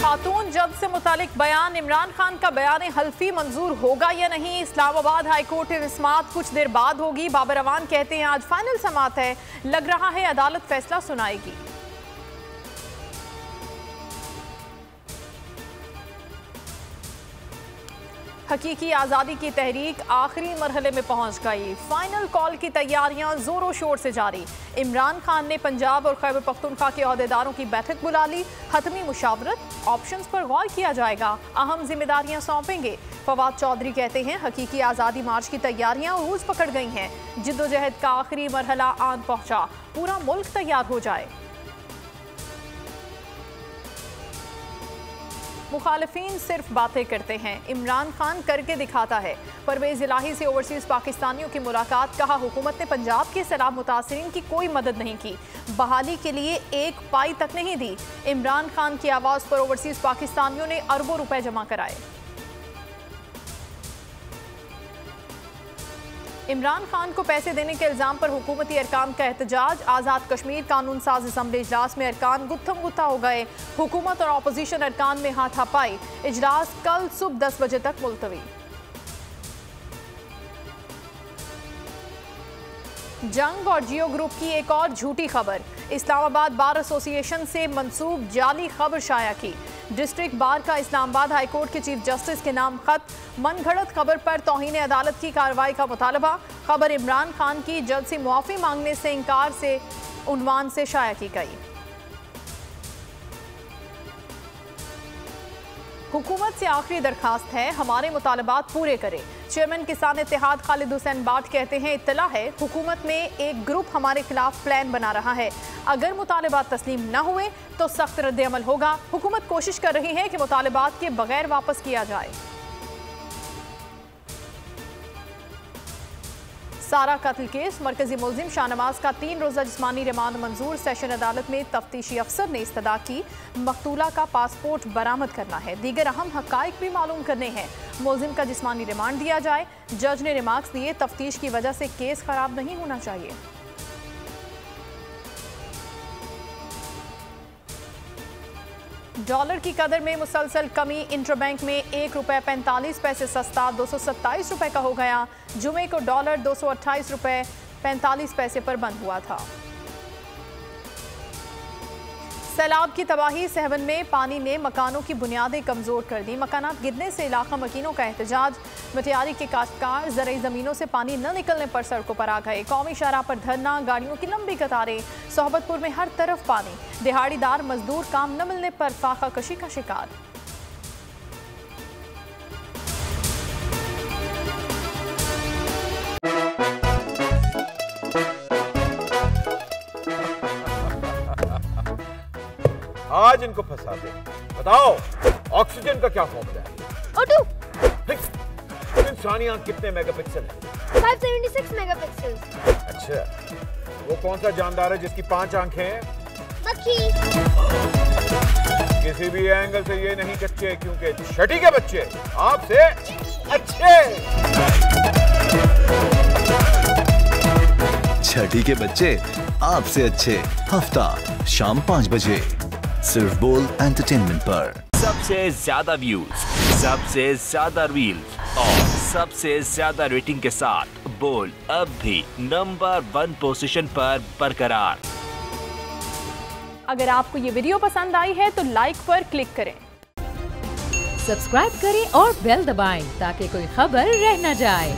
खातून जज से मुतालिक बयान, इमरान खान का बयान हल्फी मंजूर होगा या नहीं। इस्लामाबाद हाईकोर्ट में समाअत कुछ देर बाद होगी। बाबर अवान कहते हैं आज फाइनल समाअत है, लग रहा है अदालत फैसला सुनाएगी। हकीकी आज़ादी की तहरीक आखिरी मरहले में पहुंच गई। फाइनल कॉल की तैयारियां जोरों शोर से जारी। इमरान खान ने पंजाब और खैबर पख्तूनख्वा के अहदेदारों की बैठक बुला ली। हतमी मुशावरत, ऑप्शंस पर गौर किया जाएगा, अहम जिम्मेदारियां सौंपेंगे। फवाद चौधरी कहते हैं हकीकी आज़ादी मार्च की तैयारियां उरूज पकड़ गई हैं। जिद्दोजहद का आखिरी मरहला आन पहुंचा, पूरा मुल्क तैयार हो जाए। मुखालिफिन सिर्फ बातें करते हैं, इमरान खान करके दिखाता है। परवेज इलाही से ओवरसीज पाकिस्तानियों की मुलाकात, कहा हुकूमत ने पंजाब के सैलाब मुतासरीन की कोई मदद नहीं की, बहाली के लिए एक पाई तक नहीं दी। इमरान खान की आवाज़ पर ओवरसीज पाकिस्तानियों ने अरबों रुपए जमा कराए। इमरान खान को पैसे देने के इल्जाम पर हुकूमती अरकान का एहतजाज। आज़ाद कश्मीर कानून साज असम्बली इजलास में अरकान गुत्थम गुत्था हो गए। हुकूमत और अपोजिशन अरकान में हाथापाई। इजलास कल सुबह 10 बजे तक मुलतवी। जंग और जियो ग्रुप की एक और झूठी खबर। इस्लामाबाद बार एसोसिएशन से मंसूब जाली खबर शाया की। डिस्ट्रिक्ट बार का इस्लामाबाद हाईकोर्ट के चीफ जस्टिस के नाम खत। मनगढ़ंत खबर पर तौहीन अदालत की कार्रवाई का मुतालबा। खबर इमरान खान की जज से मुआफ़ी मांगने से इनकार से उन्वान से शाया की गई। हुकूमत से आखिरी दरखास्त है, हमारे मुतालबात पूरे करें। चेयरमैन किसान इत्तेहाद खालिद हुसैन बाट कहते हैं इत्तला है हुकूमत में एक ग्रुप हमारे खिलाफ प्लान बना रहा है। अगर मुतालबात तस्लीम न हुए तो सख्त रद्द-ए-अमल होगा। हुकूमत कोशिश कर रही है कि मुतालबात के बगैर वापस किया जाए। सारा कत्ल केस, मरकजी मुलजिम शाहनवाज का 3 रोज़ा जिस्मानी रिमांड मंजूर। सेशन अदालत में तफ्तीशी अफसर ने इस्तदा की, मकतूला का पासपोर्ट बरामद करना है, दीगर अहम हकाइक भी मालूम करने हैं। मुलजिम का जिस्मानी रिमांड दिया जाए। जज ने रिमार्क्स दिए, तफ्तीश की वजह से केस खराब नहीं होना चाहिए। डॉलर की कदर में मुसलसल कमी। इंटरबैंक में ₹1.45 सस्ता 227 रुपए का हो गया। जुमे को डॉलर $228.45 पर बंद हुआ था। सैलाब की तबाही, सहवन में पानी ने मकानों की बुनियादें कमजोर कर दी। मकानात गिरने से इलाका मकीनों का एहतजाज। मटियारी के काश्तकार ज़रई ज़मीनों से पानी न निकलने पर सड़कों पर आ गए। कौमी शाहराह पर धरना, गाड़ियों की लंबी कतारें। सोहबतपुर में हर तरफ पानी। दिहाड़ीदार मजदूर काम न मिलने पर फाका कशी का शिकार। आज इनको फंसा दे। बताओ ऑक्सीजन का क्या फॉर्मूला है? O2। इंसानी आंख कितने मेगापिक्सल है? 576 मेगापिक्सल। अच्छा, वो कौन सा जानदार है जिसकी 5 आंखें हैं? मक्खी। किसी भी एंगल से ये नहीं कच्चे, क्योंकि छठी के बच्चे आपसे अच्छे। छठी के बच्चे आपसे अच्छे। हफ्ता शाम 5 बजे सिर्फ बोल एंटरटेनमेंट पर। सबसे ज्यादा व्यूज, सबसे ज्यादा रील्स और सबसे ज्यादा रेटिंग के साथ बोल अब भी नंबर 1 पोजीशन पर बरकरार। अगर आपको ये वीडियो पसंद आई है तो लाइक पर क्लिक करें, सब्सक्राइब करें और बेल दबाएं ताकि कोई खबर रह न जाए।